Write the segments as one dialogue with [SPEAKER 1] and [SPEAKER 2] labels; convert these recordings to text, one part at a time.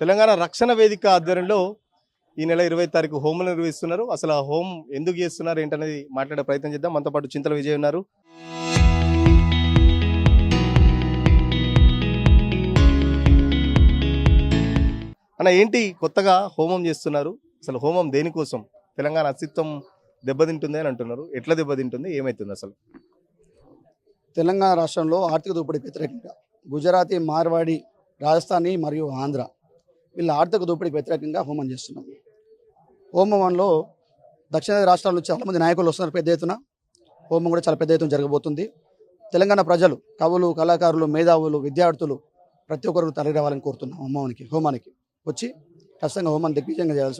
[SPEAKER 1] తెలంగాణ రక్షణ వేదిక ఆధ్వర్యంలో ఈ నెల 20 తారీఖు హోంలు నిర్వహిస్తున్నారు. అసలు ఆ హోం ఎందుకు చేస్తున్నారు ఏంటనేది మాట్లాడే ప్రయత్నం చేద్దాం. మనతో పాటు చింతల విజయ్ ఉన్నారు. అన్న, ఏంటి కొత్తగా హోమం చేస్తున్నారు? అసలు హోమం దేనికోసం? తెలంగాణ అస్తిత్వం దెబ్బతింటుంది అని అంటున్నారు. ఎట్లా దెబ్బతింటుంది, ఏమైతుంది అసలు?
[SPEAKER 2] తెలంగాణ రాష్ట్రంలో ఆర్థిక దోపిడీకి వ్యతిరేకంగా గుజరాతీ, మార్వాడి, రాజస్థానీ మరియు ఆంధ్ర వీళ్ళ ఆర్థిక దోపిడీకి వ్యతిరేకంగా హోమం చేస్తున్నాం. హోమంలో దక్షిణాది రాష్ట్రాల నుంచి చాలామంది నాయకులు వస్తున్నారు. పెద్ద ఎత్తున హోమం కూడా చాలా పెద్ద ఎత్తున జరగబోతుంది. తెలంగాణ ప్రజలు, కవులు, కళాకారులు, మేధావులు, విద్యార్థులు ప్రతి ఒక్కరు తరలి రావాలని కోరుతున్నాం. హోమానికి వచ్చి ఖచ్చితంగా హోమాన్ని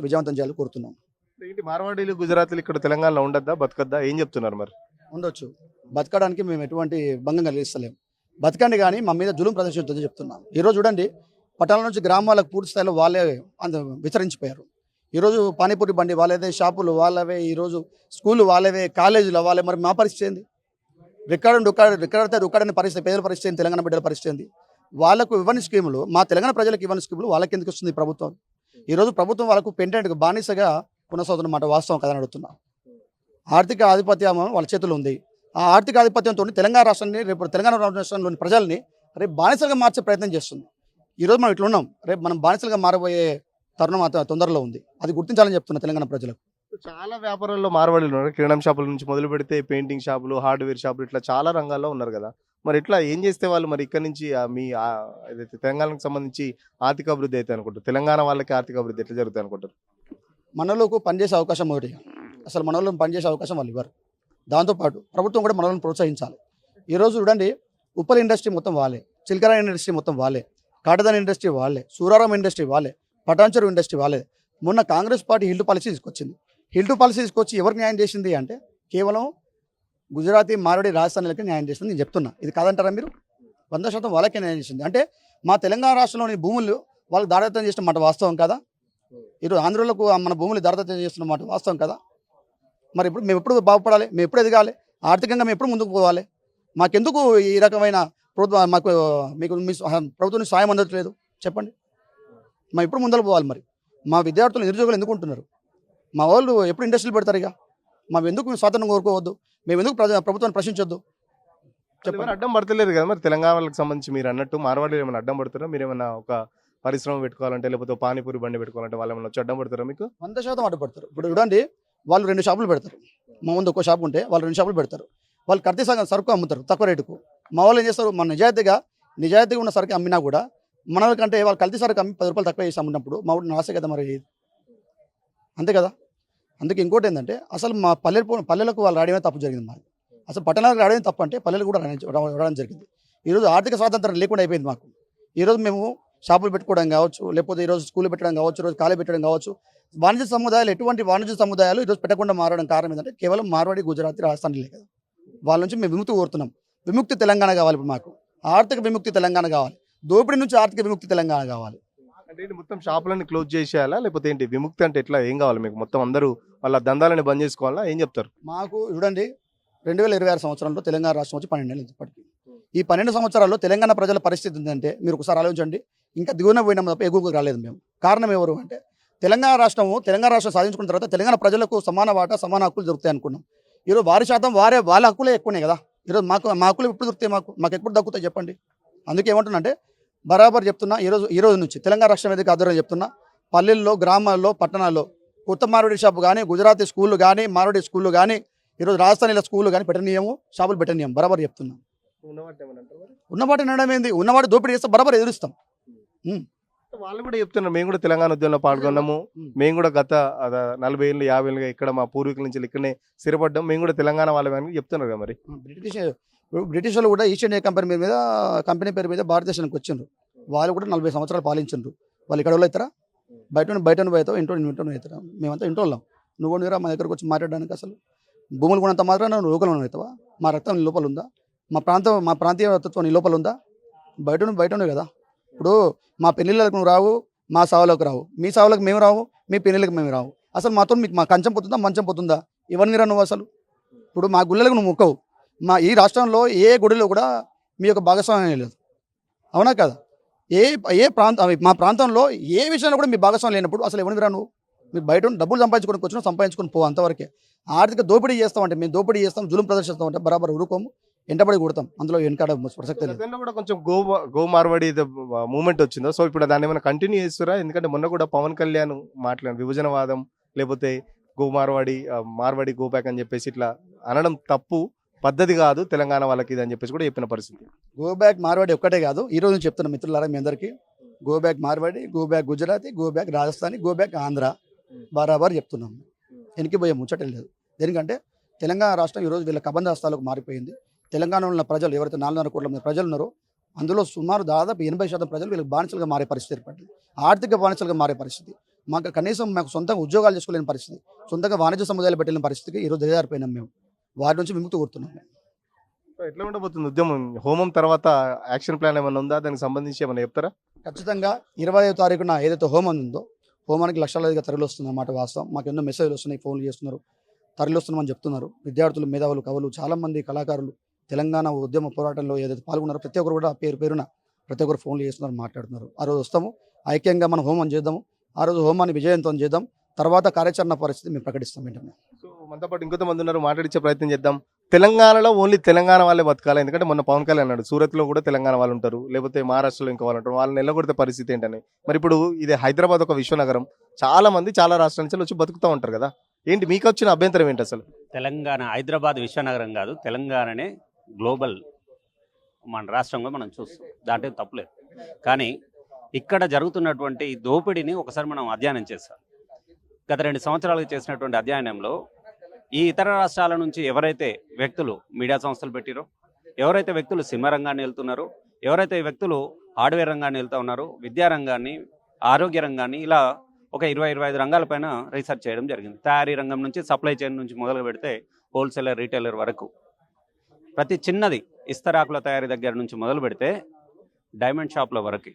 [SPEAKER 2] విజయవంతం చేయాలని కోరుతున్నాం.
[SPEAKER 1] ఏంటి మార్వాడీలు, గుజరాతీలు ఇక్కడ తెలంగాణలో ఉండద్దా, బతకద్దా? ఏం చెప్తున్నారు మరి?
[SPEAKER 2] ఉండొచ్చు, బతకడానికి మేము ఎటువంటి భంగం కలిగిస్తలేము. బతకండి, కానీ మా మీద జులుం ప్రదర్శించొద్దని చెప్తున్నాం. ఈరోజు చూడండి, పట్టణాల నుంచి గ్రామాలకు పూర్తి స్థాయిలో వాళ్ళే విస్తరించిపోయారు. ఈరోజు పానీపూరి బండి వాళ్ళదే, షాపులు వాళ్ళవే, ఈరోజు స్కూళ్ళు వాళ్ళవే, కాలేజీలు వాళ్ళే. మరి మా పరిస్థితి ఏంది? రికార్డితే రుకాడని పరిస్థితి, పేదల పరిస్థితి ఏంది? తెలంగాణ బిడ్డల పరిస్థితి ఏంది? వాళ్ళకు ఇవ్వని స్కీములు, మా తెలంగాణ ప్రజలకు ఇవ్వని స్కీములు వాళ్ళకి ఎందుకు వస్తుంది ప్రభుత్వం? ఈరోజు ప్రభుత్వం వాళ్ళకు పెంటెంట్గా బానిసగా కొనసాగుతున్న మాట వాస్తవం కదని అడుగుతున్నా. ఆర్థిక ఆధిపత్యం వాళ్ళ చేతుల్లో ఉంది. ఆ ఆర్థిక ఆధిపత్యంతో తెలంగాణ రాష్ట్రాన్ని, రేపు తెలంగాణ రాష్ట్రంలోని ప్రజల్ని రేపు బానిసలుగా మార్చే ప్రయత్నం చేస్తుంది. ఈరోజు మనం ఇట్లా ఉన్నాం, రేపు మనం బానిసలుగా మారబోయే తరుణం తొందరలో ఉంది. అది గుర్తించాలని చెప్తున్నా తెలంగాణ ప్రజలకు.
[SPEAKER 1] చాలా వ్యాపారాల్లో మార్వాడీలు ఉన్నారు. కిరాణం షాపుల నుంచి మొదలు పెడితే పెయింటింగ్ షాపులు, హార్డ్వేర్ షాపులు, ఇట్లా చాలా రంగాల్లో ఉన్నారు కదా. మరి ఇట్లా ఏం చేస్తే వాళ్ళు మరి ఇక్కడ నుంచి మీ ఏదైతే తెలంగాణకు సంబంధించి ఆర్థిక అభివృద్ధి అయితే అనుకుంటారు? తెలంగాణ వాళ్ళకి ఆర్థిక అభివృద్ధి ఎట్లా జరుగుతాయి అనుకుంటారు?
[SPEAKER 2] మనలోకి పనిచేసే అవకాశం ఒకటి, అసలు మనలో పనిచేసే అవకాశం వాళ్ళు ఇవ్వరు. దాంతోపాటు ప్రభుత్వం కూడా మనల్ని ప్రోత్సహించాలి. ఈరోజు చూడండి, ఉప్పల్ ఇండస్ట్రీ మొత్తం వాళ్ళే, చిల్కరా ఇండస్ట్రీ మొత్తం వాళ్ళే, కాటదాన్ ఇండస్ట్రీ వాళ్ళే, సూరారం ఇండస్ట్రీ వాళ్ళే, పటాన్చెరు ఇండస్ట్రీ వాళ్ళే. మొన్న కాంగ్రెస్ పార్టీ హిల్ పాలసీ తీసుకొచ్చింది. హిల్ పాలసీ తీసుకొచ్చి ఎవరికి న్యాయం చేసింది అంటే కేవలం గుజరాతీ, మార్వాడి, రాజస్థానీలకి న్యాయం చేసింది. నేను చెప్తున్నా, ఇది కాదంటారా మీరు? 100% వాళ్ళకే న్యాయం చేసింది. అంటే మా తెలంగాణ రాష్ట్రంలోని భూములు వాళ్ళకి దారిదత్తం చేసిన మాట వాస్తవం కదా. ఈరోజు ఆంధ్రలకు మన భూములు దారిదత్తం చేస్తున్న మాట వాస్తవం కదా. మరి ఇప్పుడు మేము ఎప్పుడు బాగుపడాలి? మేము ఎప్పుడు ఎదగాలి? ఆర్థికంగా మేము ఎప్పుడు ముందుకు పోవాలి? మాకెందుకు ఈ రకమైన మీకు మీ ప్రభుత్వం నుంచి సాయం అందట్లేదు? చెప్పండి. మా ఎప్పుడు ముందర పోవాలి? మరి మా విద్యార్థులు, నిరుద్యోగులు ఎందుకు ఉంటున్నారు? మా వాళ్ళు ఎప్పుడు ఇండస్ట్రీలు పెడతారు? ఇక మేము ఎందుకు స్వాతంత్రం కోరుకోవద్దు? మేము ఎందుకు ప్రభుత్వాన్ని ప్రశ్నించొద్దు?
[SPEAKER 1] చెప్పండి. అడ్డం పడతలేదు కదా మరి తెలంగాణ వాళ్ళకి సంబంధించి? మీరు అన్నట్టు మార్వాడీలు ఏమైనా అడ్డం పడుతారా? మీరు ఏమైనా ఒక పరిశ్రమ పెట్టుకోవాలంటే, లేకపోతే పానీపూరి బండి పెట్టుకోవాలంటే వాళ్ళు ఏమైనా వచ్చి అడ్డం పడతారా మీకు?
[SPEAKER 2] 100% అడ్డుపడతారు. ఇప్పుడు చూడండి, వాళ్ళు 2 షాపులు పెడతారు. మా ముందు ఒక షాపు ఉంటే వాళ్ళు 2 షాపులు పెడతారు. వాళ్ళు కర్తీ సరుకు అమ్ముతారు తక్కువ రేటుకు. మా వాళ్ళు ఏం చేస్తారు? మన నిజాయితీగా ఉన్న సరుకు అమ్మినా కూడా మన కంటే వాళ్ళు కల్తీ సరుకు అమ్మి 10 రూపాయలు తక్కువ చేసి అమ్మినప్పుడు మా ఊరు నాసే కదా మరి. అంతే కదా. అందుకే ఇంకోటి ఏంటంటే, అసలు మా పల్లెలకు వాళ్ళు రావడమే తప్పు జరిగింది. మాది అసలు పట్టణాలకు రావడమే తప్పు అంటే పల్లెలు కూడా రావడం జరిగింది. ఈరోజు ఆర్థిక స్వాతంత్రం లేకుండా అయిపోయింది మాకు. ఈరోజు మేము షాపులు పెట్టుకోవడం కావచ్చు, లేకపోతే ఈరోజు స్కూల్ పెట్టడం కావచ్చు, ఈరోజు కాలేజ్ పెట్టడం కావచ్చు. వాణిజ్య సముదాయాలు, ఎటువంటి వాణిజ్య సముదాయాలు ఈరోజు పెట్టకుండా మారడం కారణం ఏంటంటే కేవలం మార్వాడి, గుజరాతీ, రాజస్థానీలే కదా. వాళ్ళ నుంచి మేము విముక్తి కోరుతున్నాం. విముక్తి తెలంగాణ కావాలి. ఇప్పుడు మాకు ఆర్థిక విముక్తి తెలంగాణ కావాలి. దోపిడీ నుంచి ఆర్థిక విముక్తి తెలంగాణ కావాలి.
[SPEAKER 1] అంటే మొత్తం షాపులని క్లోజ్ చేసేయాలా, లేకపోతే ఏంటి? విముక్తి అంటే ఎట్లా? ఏం కావాలి మీకు? మొత్తం అందరూ వాళ్ళ దందాలని బంద్ చేసుకోవాలా? ఏం చెప్తారు?
[SPEAKER 2] మాకు చూడండి, 2026 సంవత్సరంలో తెలంగాణ రాష్ట్రం వచ్చి 12 ఏళ్ళు ఇప్పటికి. ఈ 12 సంవత్సరాల్లో తెలంగాణ ప్రజల పరిస్థితి ఉందంటే మీరు ఒకసారి ఆలోచించండి. ఇంకా దిగువన పోయినాం తప్ప ఎగువకు రాలేదు మేము. కారణం ఎవరు అంటే, తెలంగాణ రాష్ట్రం సాధించుకున్న తర్వాత తెలంగాణ ప్రజలకు సమాన వాటా, సమాన హక్కులు దొరుకుతాయి అనుకున్నాం. ఈరోజు వారి శాతం వాళ్ళ హక్కులే ఎక్కువనే కదా. ఈరోజు మా హక్కులు ఎప్పుడు దొరుకుతాయి? మాకు ఎప్పుడు దక్కుతాయి చెప్పండి. అందుకే ఏమంటున్నా అంటే, బరాబర్ చెప్తున్నా, ఈరోజు నుంచి తెలంగాణ రాష్ట్రం ఏదైతే ఆధ్వర్యం చెప్తున్నా, పల్లెల్లో, గ్రామాల్లో, పట్టణాల్లో కొత్త మార్వాడి షాపు కానీ, గుజరాతీ స్కూళ్ళు కానీ, మార్వాడి స్కూళ్ళు కానీ, ఈరోజు రాజస్థానీల స్కూళ్ళు కానీ పెట్టనీయము, షాపులు పెట్టనీయం. బరాబర్ చెప్తున్నాం. ఉన్నవాటి అనడం ఏంది? ఉన్నవాటి దోపిడీ చేస్తే బరాబర్ ఎదురుస్తాం.
[SPEAKER 1] వాళ్ళు కూడా చెప్తున్నారు, మేము కూడా తెలంగాణ ఉద్యమంలో పాల్గొన్నాము, మేము కూడా గత 40 ఏళ్ళు 50 ఏళ్ళుగా ఇక్కడ మా పూర్వీకుల నుంచి ఇక్కడనే స్థిరపడ్డాం, మేము కూడా తెలంగాణ వాళ్ళని చెప్తున్నారు కదా. మరి
[SPEAKER 2] బ్రిటిష్ వాళ్ళు కూడా ఈస్ట్ ఇండియా కంపెనీ పేరు మీద భారతదేశానికి వచ్చిండ్రు. వాళ్ళు కూడా 40 సంవత్సరాలు పాలించిండ్రు. వాళ్ళు ఇక్కడ వాళ్ళు అవుతారా? బయట పోతావు, ఇంట్లో అవుతారా? మేమంతా ఇంట్లో వాళ్ళం. నువ్వు నీరా మా దగ్గరకు వచ్చి మాట్లాడడానికి? అసలు భూములు కొనంత మాత్రం నువ్వు లోకల్ అవుతావా? మా రక్తం నీ లోపల ఉందా? మా ప్రాంతీయ తత్వం నీ లోపల ఉందా? బయట కదా. ఇప్పుడు మా పెళ్ళిళ్ళకు నువ్వు రావు, మా సావులకు రావు, మీ సావులకు మేము రావు, మీ పెళ్ళిళ్ళకి మేము రావు. అసలు మా కంచం పోతుందా, మంచం పోతుందా? ఎవరిని రా నువ్వు అసలు? ఇప్పుడు మా గుళ్ళలకు నువ్వు మొక్కవు. ఈ రాష్ట్రంలో ఏ గుడిలో కూడా మీ యొక్క భాగస్వామ్యం లేదు. అవునా కదా? ఏ ఏ ప్రాంతం మా ప్రాంతంలో ఏ విషయంలో కూడా మీ భాగస్వామ్యం లేనప్పుడు అసలు ఎవరిరా నువ్వు, మీరు బయట ఉండి డబ్బులు సంపాదించుకొని వచ్చినా సంపాదించుకొని పో, అంతవరకే. ఆర్థిక దోపిడీ చేస్తామంటే మేము దోపిడీ చేస్తాం, జులుం ప్రదర్శిస్తామంటే బరాబర్ ఊరుకోము, ఎంటబడి కొడతాం, అందులో వెనకాడ ప్రసక్తి లేదు.
[SPEAKER 1] గతంలో కూడా కొంచెం గో మార్వాడి మూమెంట్ వచ్చిందో, సో ఇప్పుడు దాన్ని ఏమైనా కంటిన్యూ చేస్తారా? ఎందుకంటే మొన్న కూడా పవన్ కళ్యాణ్ మాట్లాడిన విభజనవాదం లేకపోతే go Marwadi Marwadi go back అని చెప్పేసి ఇట్లా అనడం తప్పు, పద్ధతి కాదు తెలంగాణ వాళ్ళకి ఇది అని చెప్పేసి కూడా చెప్పిన పరిస్థితి.
[SPEAKER 2] గో బ్యాక్ మార్వాడి ఒక్కటే కాదు, ఈ రోజు నుంచి చెప్తున్నా మిత్రులారా మీ అందరికీ, go back Marwadi, go back Gujarati, go back Rajasthani, go back Andhra, బరాబర్ చెప్తున్నాం. వెనక్కి పోయే ముచ్చటే లేదు. దేనికంటే తెలంగాణ రాష్ట్రం ఈరోజు వీళ్ళ కబంధ హస్తాలకు మారిపోయింది. తెలంగాణలో ఉన్న ప్రజలు ఎవరైతే 4.5 కోట్ల మంది ప్రజలు ఉన్నారో అందులో సుమారు దాదాపు 80% ప్రజలు వీళ్ళకి బానిసలుగా మారే పరిస్థితి ఏర్పడింది. ఆర్థిక బానిసలుగా మారే పరిస్థితి. మాకు కనీసం మాకు సొంతంగా ఉద్యోగాలు చేసుకోలేని పరిస్థితి, సొంతంగా వాణిజ్య సముదాయాలు పెట్టలేని పరిస్థితికి ఈరోజు దిగజారిపోయినాం మేము. వారి నుంచి విముక్తి కోరుతున్నాం.
[SPEAKER 1] సో ఎట్లా ఉండబోతుంది ఉద్యమం? హోమం తర్వాత యాక్షన్ ప్లాన్ ఏమైనా ఉందా? దానికి సంబంధించి ఏమైనా చెప్తారా?
[SPEAKER 2] ఖచ్చితంగా 25వ తారీఖున ఏదైతే హోమం ఉందో, హోమానికి లక్షలాదిగా తరలి వస్తుంది అన్నమాట వాస్తవం. మాకు ఎన్నో మెసేజ్లు వస్తున్నాయి, ఫోన్లు చేస్తున్నారు, తరలి వస్తున్నామని చెప్తున్నారు. విద్యార్థులు, మేధావులు, కవులు, చాలామంది కళాకారులు తెలంగాణ ఉద్యమ పోరాటంలో ఏదైతే పాల్గొన్నారో ప్రతి ఒక్కరు కూడా పేరు పేరున ప్రతి ఒక్కరు ఫోన్లు చేస్తున్నారు, మాట్లాడుతున్నారు. ఆ రోజు వస్తాము, ఐక్యంగా మనం హోమం చేద్దాము, ఆ రోజు హోమాన్ని విజయవంతం చేద్దాం, తర్వాత కార్యాచరణ పరిస్థితి మేము ప్రకటిస్తాం వెంటనే.
[SPEAKER 1] సో మనతో పాటు ఇంకొంతమంది ఉన్నారు, మాట్లాడించే ప్రయత్నం చేద్దాం. తెలంగాణలో ఓన్లీ తెలంగాణ వాళ్ళే బతకాలి, ఎందుకంటే మొన్న పవన్ కళ్యాణ్ అన్నాడు సూరత్లో కూడా తెలంగాణ వాళ్ళు ఉంటారు, లేకపోతే మహారాష్ట్రలో ఇంకా వాళ్ళు ఉంటారు, వాళ్ళని వెళ్ళగొడితే పరిస్థితి ఏంటని. మరి ఇప్పుడు ఇది హైదరాబాద్ ఒక విశ్వనగరం, చాలా మంది చాలా రాష్ట్రాల నుంచి వచ్చి బతుకుతూ ఉంటారు కదా, ఏంటి మీకు వచ్చిన అభ్యంతరం ఏంటి అసలు?
[SPEAKER 3] తెలంగాణ హైదరాబాద్ విశ్వనగరం కాదు, తెలంగాణనే గ్లోబల్ మన రాష్ట్రంగా మనం చూస్తాం, దాంట్లో తప్పులేదు. కానీ ఇక్కడ జరుగుతున్నటువంటి ఈ దోపిడీని ఒకసారి మనం అధ్యయనం చేస్తాం. గత 2 సంవత్సరాలుగా చేసినటువంటి అధ్యయనంలో ఈ ఇతర రాష్ట్రాల నుంచి ఎవరైతే వ్యక్తులు మీడియా సంస్థలు పెట్టిరో, ఎవరైతే వ్యక్తులు సినిమా రంగాన్ని వెళ్తున్నారో, ఎవరైతే వ్యక్తులు హార్డ్వేర్ రంగాన్ని వెళ్తూ ఉన్నారో, విద్యా రంగాన్ని, ఆరోగ్య రంగాన్ని, ఇలా ఒక 20-25 రంగాలపైన రీసెర్చ్ చేయడం జరిగింది. తయారీ రంగం నుంచి సప్లై చైన్ నుంచి మొదలు పెడితే హోల్సేలర్, రీటైలర్ వరకు ప్రతి చిన్నది, ఇస్తరాకుల తయారీ దగ్గర నుంచి మొదలు పెడితే డైమండ్ షాప్ల వరకు,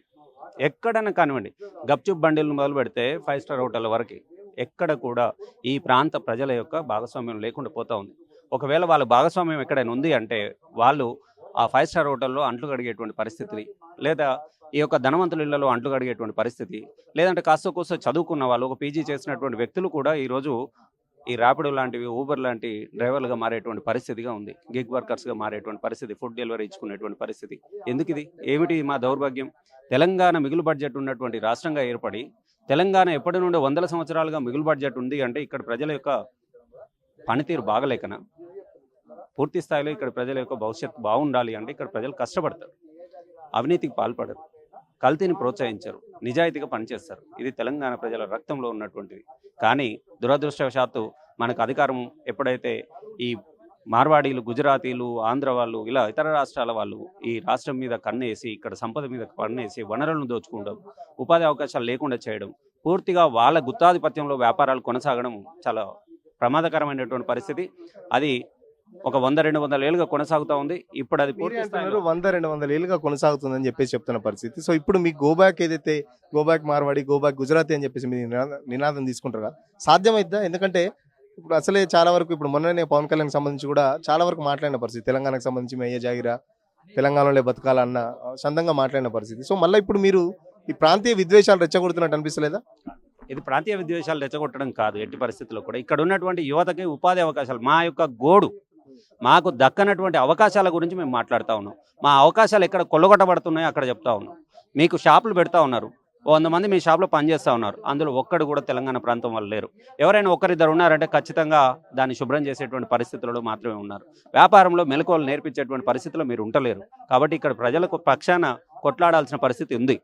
[SPEAKER 3] ఎక్కడైనా కానివ్వండి, గప్చుప్ బండిలను మొదలు పెడితే 5 స్టార్ హోటల్ వరకు, ఎక్కడ కూడా ఈ ప్రాంత ప్రజల యొక్క భాగస్వామ్యం లేకుండా పోతూ ఉంది. ఒకవేళ వాళ్ళ భాగస్వామ్యం ఎక్కడైనా ఉంది అంటే వాళ్ళు ఆ 5 స్టార్ హోటల్లో అంట్లు కడిగేటువంటి పరిస్థితి, లేదా ఈ యొక్క ధనవంతుల ఇళ్లలో అంట్లు కడిగేటువంటి పరిస్థితి, లేదంటే కాస్త కూస్త చదువుకున్న వాళ్ళు, ఒక పీజీ చేసినటువంటి వ్యక్తులు కూడా ఈరోజు ఈ ర్యాపిడో లాంటివి, ఊబర్ లాంటి డ్రైవర్లుగా మారేటువంటి పరిస్థితిగా ఉంది, గిగ్ వర్కర్స్గా మారేటువంటి పరిస్థితి, ఫుడ్ డెలివరీ ఇచ్చుకునేటువంటి పరిస్థితి. ఎందుకు ఇది? ఏమిటి మా దౌర్భాగ్యం? తెలంగాణ మిగులు బడ్జెట్ ఉన్నటువంటి రాష్ట్రంగా ఏర్పడి, తెలంగాణ ఎప్పటి నుండి 100 సంవత్సరాలుగా మిగులు బడ్జెట్ ఉంది అంటే ఇక్కడ ప్రజల యొక్క పనితీరు బాగలేకనా? పూర్తి స్థాయిలో ఇక్కడ ప్రజల యొక్క భవిష్యత్తు బాగుండాలి అంటే ఇక్కడ ప్రజలు కష్టపడతారు, అవినీతికి పాల్పడరు, కల్తీని ప్రోత్సహించరు, నిజాయితీగా పనిచేస్తారు. ఇది తెలంగాణ ప్రజల రక్తంలో ఉన్నటువంటిది. కానీ దురదృష్టవశాత్తు మనకు అధికారం ఎప్పుడైతే ఈ మార్వాడీలు, గుజరాతీలు, ఆంధ్ర వాళ్ళు, ఇలా ఇతర రాష్ట్రాల వాళ్ళు ఈ రాష్ట్రం మీద కన్నేసి, ఇక్కడ సంపద మీద కన్నేసి వనరులను దోచుకోవడం, ఉపాధి అవకాశాలు లేకుండా చేయడం, పూర్తిగా వాళ్ళ గుత్తాధిపత్యంలో వ్యాపారాలు కొనసాగడం చాలా ప్రమాదకరమైనటువంటి పరిస్థితి. అది ఒక 100-200 ఏళ్ళుగా కొనసాగుతూ ఉంది. ఇప్పుడు అది పూర్తి స్థాయిలో
[SPEAKER 1] 100-200 ఏళ్ళుగా కొనసాగుతుందని చెప్పేసి చెప్తున్న పరిస్థితి. సో ఇప్పుడు మీ గోబ్యాక్ ఏదైతే గోబ్యాక్ మార్వాడి, గోబ్యాక్ గుజరాతీ అని చెప్పేసి మీరు నినాదం తీసుకుంటారు కదా, సాధ్యమైద్దా? ఎందుకంటే ఇప్పుడు అసలే చాలా వరకు ఇప్పుడు మొన్ననే పవన్ కళ్యాణ్ సంబంధించి కూడా చాలా వరకు మాట్లాడిన పరిస్థితి, తెలంగాణకు సంబంధించి మేయ జాగిరా, తెలంగాణలో బతకాలన్న సొంతంగా మాట్లాడిన పరిస్థితి. సో మళ్ళీ ఇప్పుడు మీరు ఈ ప్రాంతీయ విద్వేషాలు రెచ్చగొడుతున్నట్టు అనిపిస్తలేదా?
[SPEAKER 3] ఇది ప్రాంతీయ విద్వేషాలు రెచ్చగొట్టడం కాదు, ఎట్టి పరిస్థితుల్లో కూడా ఇక్కడ ఉన్నటువంటి యువతకి ఉపాధి అవకాశాలు, మా యొక్క గోడు, మాకు దక్కనటువంటి అవకాశాల గురించి మేము మాట్లాడుతూ ఉన్నాం. మా అవకాశాలు ఎక్కడ కొల్లగొట్టబడుతున్నాయో అక్కడ చెప్తా ఉన్నాం. మీకు షాపులు పెడతా ఉన్నారు, 100 మంది మీ షాప్లో పనిచేస్తూ ఉన్నారు, అందులో ఒక్కడు కూడా తెలంగాణ ప్రాంతం వాళ్ళు లేరు. ఎవరైనా ఒకరిద్దరు ఉన్నారంటే ఖచ్చితంగా దాన్ని శుభ్రం చేసేటువంటి పరిస్థితుల్లో మాత్రమే ఉన్నారు. వ్యాపారంలో మెలకువలు నేర్పించేటువంటి పరిస్థితుల్లో మీరు ఉండలేరు. కాబట్టి ఇక్కడ ప్రజలకు పక్షాన కొట్లాడాల్సిన పరిస్థితి ఉంది.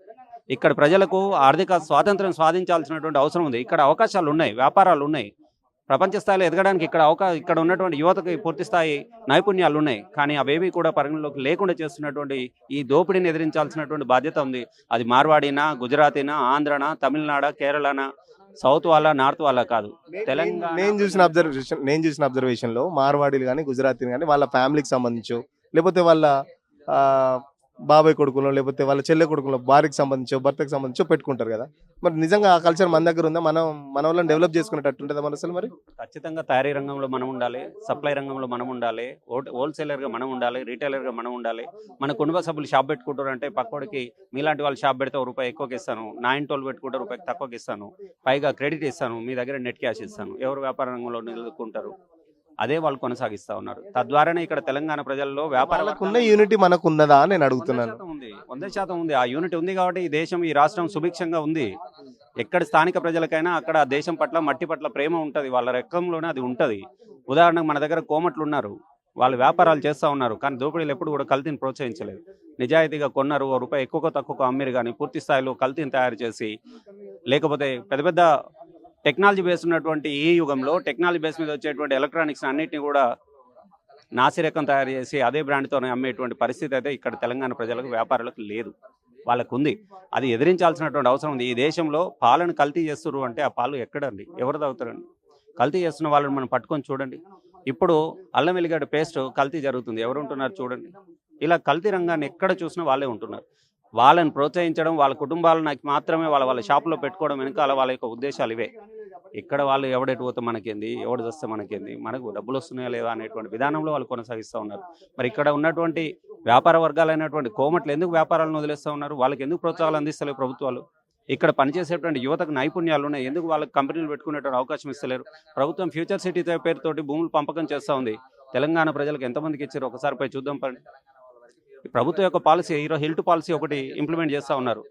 [SPEAKER 3] ఇక్కడ ప్రజలకు ఆర్థిక స్వాతంత్రం సాధించాల్సినటువంటి అవసరం ఉంది. ఇక్కడ అవకాశాలు ఉన్నాయి, వ్యాపారాలు ఉన్నాయి, ప్రపంచ స్థాయిలో ఎదగడానికి ఇక్కడ ఉన్నటువంటి యువతకి పూర్తి స్థాయి నైపుణ్యాలు ఉన్నాయి. కానీ అవేవి కూడా పరిగణలోకి లేకుండా చేస్తున్నటువంటి ఈ దోపిడీని ఎదిరించాల్సినటువంటి బాధ్యత ఉంది. అది మార్వాడీనా, గుజరాతీనా, ఆంధ్రనా, తమిళనాడా, కేరళనా, సౌత్ వాళ్ళ, నార్త్ వాళ్ళ కాదు, తెలంగాణ.
[SPEAKER 1] నేను చూసిన అబ్జర్వేషన్ లో మార్వాడీలు కానీ, గుజరాతీలు కానీ వాళ్ళ ఫ్యామిలీకి సంబంధించో, లేకపోతే వాళ్ళ బాబాయ్ కొడుకులో లేకపోతే వాళ్ళ చెల్లె కొడుకులో భార్యకి సంబంధించో భర్తకి సంబంధించో పెట్టుకుంటారు కదా. మరి నిజంగా ఆ కల్చర్ మన దగ్గర ఉందా? మన వాళ్ళని డెవలప్ చేసుకునేటట్టు ఉంటుందా మన అసలు? మరి
[SPEAKER 3] ఖచ్చితంగా తయారీ రంగంలో మనం ఉండాలి, సప్లై రంగంలో మనం ఉండాలి, హోల్సేలర్గా మనం ఉండాలి, రీటైలర్గా మనం ఉండాలి. మన కుటుంబ సభ్యులు షాప్ పెట్టుకుంటారు అంటే పక్కోడికి మీలాంటి వాళ్ళు షాప్ పెడితే ₹1 ఎక్కువకి ఇస్తాను, నా ఇంటి వాళ్ళు పెట్టుకుంటే ₹1 తక్కువకి ఇస్తాను, పైగా క్రెడిట్ ఇస్తాను, మీ దగ్గర నెట్ క్యాష్ ఇస్తాను. ఎవరు వ్యాపార రంగంలో నిలుపుకుంటారు? అదే వాళ్ళు కొనసాగిస్తూ ఉన్నారు. తద్వారానే ఇక్కడ తెలంగాణ ప్రజల్లో వ్యాపార
[SPEAKER 1] వాళ్ళకున్న యూనిటీ మనకు ఉన్నదా అని నేను అడుగుతున్నాను.
[SPEAKER 3] 100% ఉంది. ఆ యూనిట్ ఉంది కాబట్టి ఈ దేశం, ఈ రాష్ట్రం సుభిక్షంగా ఉంది. ఎక్కడ స్థానిక ప్రజలకైనా అక్కడ ఆ దేశం పట్ల, మట్టి పట్ల ప్రేమ ఉంటుంది. వాళ్ళ రక్తంలోనే అది ఉంటుంది. ఉదాహరణకు మన దగ్గర కోమట్లు ఉన్నారు, వాళ్ళు వ్యాపారాలు చేస్తూ ఉన్నారు, కానీ దోపిడీలు ఎప్పుడు కూడా కల్తీని ప్రోత్సహించలేదు. నిజాయితీగా కొన్నారు, ₹1 ఎక్కువ తక్కువ అమ్మిరు, కానీ పూర్తి స్థాయిలో కల్తీని తయారు చేసి, లేకపోతే పెద్ద పెద్ద టెక్నాలజీ బేస్ ఉన్నటువంటి ఈ యుగంలో టెక్నాలజీ బేస్ మీద వచ్చేటువంటి ఎలక్ట్రానిక్స్ అన్నింటినీ కూడా నాసిరకం తయారు చేసి అదే బ్రాండ్తోనే అమ్మేటువంటి పరిస్థితి అయితే ఇక్కడ తెలంగాణ ప్రజలకు, వ్యాపారులకు లేదు. వాళ్ళకు ఉంది. అది ఎదిరించాల్సినటువంటి అవసరం ఉంది. ఈ దేశంలో పాలను కల్తీ చేస్తున్నారు అంటే ఆ పాలు ఎక్కడండి, ఎవరు తాగుతారండి? కల్తీ చేస్తున్న వాళ్ళని మనం పట్టుకొని చూడండి. ఇప్పుడు అల్లం వెల్లిగడ్డ పేస్ట్ కల్తీ జరుగుతుంది, ఎవరు ఉంటున్నారు చూడండి. ఇలా కల్తీ రంగాన్ని ఎక్కడ చూసినా వాళ్ళే ఉంటున్నారు. వాళ్ళని ప్రోత్సహించడం, వాళ్ళ కుటుంబాలను మాత్రమే వాళ్ళ షాపులో పెట్టుకోవడం వెనకాల వాళ్ళ యొక్క ఉద్దేశాలు ఇవే. ఇక్కడ వాళ్ళు ఎవడెటు పోతే మనకేంది, ఎవడు వస్తే మనకేంది, మనకు డబ్బులు వస్తున్నాయా లేదా అనేటువంటి విధానంలో వాళ్ళు కొనసాగిస్తూ ఉన్నారు. మరి ఇక్కడ ఉన్నటువంటి వ్యాపార వర్గాలైనటువంటి కోమట్లు ఎందుకు వ్యాపారాలను వదిలేస్తూ ఉన్నారు? వాళ్ళకి ఎందుకు ప్రోత్సాహాలు అందిస్తలేవు ప్రభుత్వాలు? ఇక్కడ పనిచేసేటువంటి యువతకు నైపుణ్యాలు ఉన్నాయి, ఎందుకు వాళ్ళకి కంపెనీలు పెట్టుకునేటువంటి అవకాశం ఇస్తలేరు? ప్రభుత్వం ఫ్యూచర్ సిటీ పేరుతోటి భూములు పంపకం చేస్తూ ఉంది. తెలంగాణ ప్రజలకు ఎంతమందికి ఇచ్చారు ఒకసారి పోయి చూద్దాం పని. ప్రభుత్వం యొక్క పాలసీ, ఈరోజు హిల్ట్ పాలసీ ఒకటి ఇంప్లిమెంట్ చేస్తూ ఉన్నారు.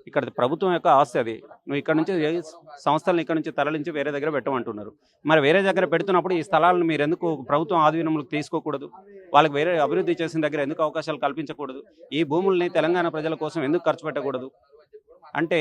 [SPEAKER 3] ఇక్కడ ప్రభుత్వం యొక్క ఆస్తి అది. నువ్వు ఇక్కడ నుంచి సంస్థలను ఇక్కడ నుంచి తరలించి వేరే దగ్గర పెట్టమంటున్నారు. మరి వేరే దగ్గర పెడుతున్నప్పుడు ఈ స్థలాలను మీరు ఎందుకు ప్రభుత్వం ఆధీనంలోకి తీసుకోకూడదు? వాళ్ళకి వేరే అభివృద్ధి చేసిన దగ్గర ఎందుకు అవకాశాలు కల్పించకూడదు? ఈ భూముల్ని తెలంగాణ ప్రజల కోసం ఎందుకు ఖర్చు పెట్టకూడదు? అంటే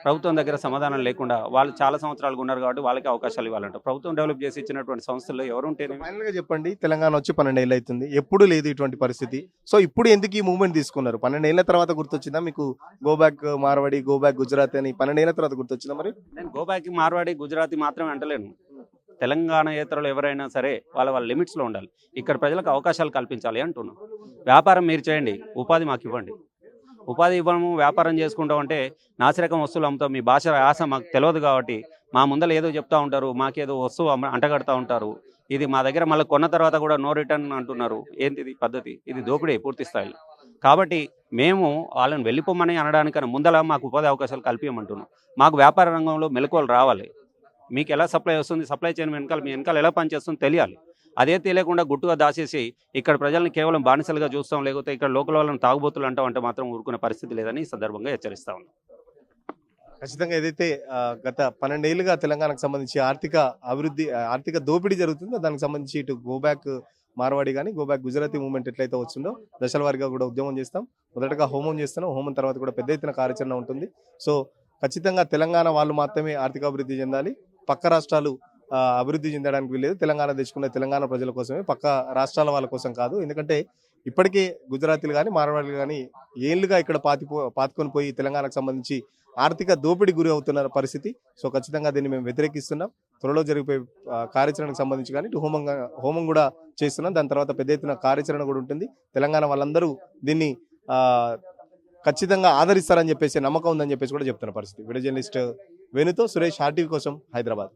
[SPEAKER 3] ప్రభుత్వం దగ్గర సమాధానం లేకుండా వాళ్ళు చాలా సంవత్సరాలుగా ఉన్నారు కాబట్టి వాళ్ళకి అవకాశాలు ఇవ్వాలంట. ప్రభుత్వం డెవలప్ చేసి ఇచ్చినటువంటి సంస్థల్లో ఎవరు ఉంటేనే.
[SPEAKER 1] ఫైనల్ గా చెప్పండి, తెలంగాణ వచ్చి 12 ఏళ్ళు అవుతుంది, ఎప్పుడు లేదు ఇటువంటి పరిస్థితి. సో ఇప్పుడు ఎందుకు ఈ మూవ్మెంట్ తీసుకున్నారు? 12 ఏళ్ల తర్వాత గుర్తొచ్చిందా మీకు? Go back Marwadi, go back Gujarat అని 12 ఏళ్ల తర్వాత గుర్తొచ్చిందా? మరి
[SPEAKER 3] నేను గో బ్యాక్ మార్వాడి, గుజరాతీ మాత్రమే అంటలేను. తెలంగాణ ఏతరులు ఎవరైనా సరే వాళ్ళ లిమిట్స్లో ఉండాలి. ఇక్కడ ప్రజలకు అవకాశాలు కల్పించాలి అంటున్నాం. వ్యాపారం మీరు చేయండి, ఉపాధి మాకు ఇవ్వండి. ఉపాధి ఇవ్వము, వ్యాపారం చేసుకుంటాం అంటే నాసిరకం వస్తువులు అమ్ముతాం, మీ భాష యాస మాకు తెలియదు కాబట్టి మా ముందర ఏదో చెప్తా ఉంటారు, మాకేదో వస్తువు అంటగడతా ఉంటారు. ఇది మా దగ్గర మళ్ళీ కొన్న తర్వాత కూడా నో రిటర్న్ అంటున్నారు. ఏంటిది పద్ధతి? ఇది దోపిడీ పూర్తి స్థాయిలో. కాబట్టి మేము వాళ్ళని వెళ్ళిపోమని అనడానికన్నా ముందల మాకు ఉపాధి అవకాశాలు కల్పించమంటున్నాం. మాకు వ్యాపార రంగంలో మెలకువలు రావాలి. మీకు ఎలా సప్లై వస్తుంది, సప్లై చైన్ వెనకాల మీ వెనకాల ఎలా పనిచేస్తుందో తెలియాలి. అదే తెలియకుండా గుట్టుగా దాచేసి ఇక్కడ ప్రజల్ని కేవలం బానిసలుగా చూస్తాం, లేకపోతే ఇక్కడ లోకల్ వాళ్ళని తాగుబోతులు అంటాం అంటే మాత్రం ఊరుకునే పరిస్థితి లేదని ఈ సందర్భంగా హెచ్చరిస్తా ఉన్నాం.
[SPEAKER 1] ఖచ్చితంగా ఏదైతే గత 12 ఏళ్ళుగా తెలంగాణకు సంబంధించి ఆర్థిక దోపిడీ జరుగుతుందో దానికి సంబంధించి ఇటు గో బ్యాక్ మార్వాడి కానీ గో బ్యాక్ గుజరాతీ మూవ్మెంట్ ఎట్లయితే వచ్చిందో దశల వారీగా కూడా ఉద్యమం చేస్తాం. మొదటగా హోమం చేస్తున్నాం, హోమం తర్వాత కూడా పెద్ద ఎత్తున కార్యాచరణ ఉంటుంది. సో ఖచ్చితంగా తెలంగాణ వాళ్ళు మాత్రమే ఆర్థిక అభివృద్ధి చెందాలి, పక్క రాష్ట్రాలు అభివృద్ధి చెందడానికి వీలేదు. తెలంగాణ తెచ్చుకున్న తెలంగాణ ప్రజల కోసమే, పక్క రాష్ట్రాల వాళ్ళ కోసం కాదు. ఎందుకంటే ఇప్పటికే గుజరాతీలు కానీ మార్వాడీలు కానీ ఏళ్ళుగా ఇక్కడ పాతుకొని పోయి తెలంగాణకు సంబంధించి ఆర్థిక దోపిడీ గురి అవుతున్న పరిస్థితి. సో ఖచ్చితంగా దీన్ని మేము వ్యతిరేకిస్తున్నాం. త్వరలో జరిగిపోయే కార్యాచరణకు సంబంధించి కానీ ఇటు హోమం కూడా చేస్తున్నాం. దాని తర్వాత పెద్ద ఎత్తున కార్యాచరణ కూడా ఉంటుంది. తెలంగాణ వాళ్ళందరూ దీన్ని ఖచ్చితంగా ఆదరిస్తారని చెప్పేసి నమ్మకం ఉందని చెప్పేసి కూడా చెప్తున్న పరిస్థితి. వీడియో జర్నలిస్ట్ వేణుతో సురేష్, RTV కోసం, హైదరాబాద్.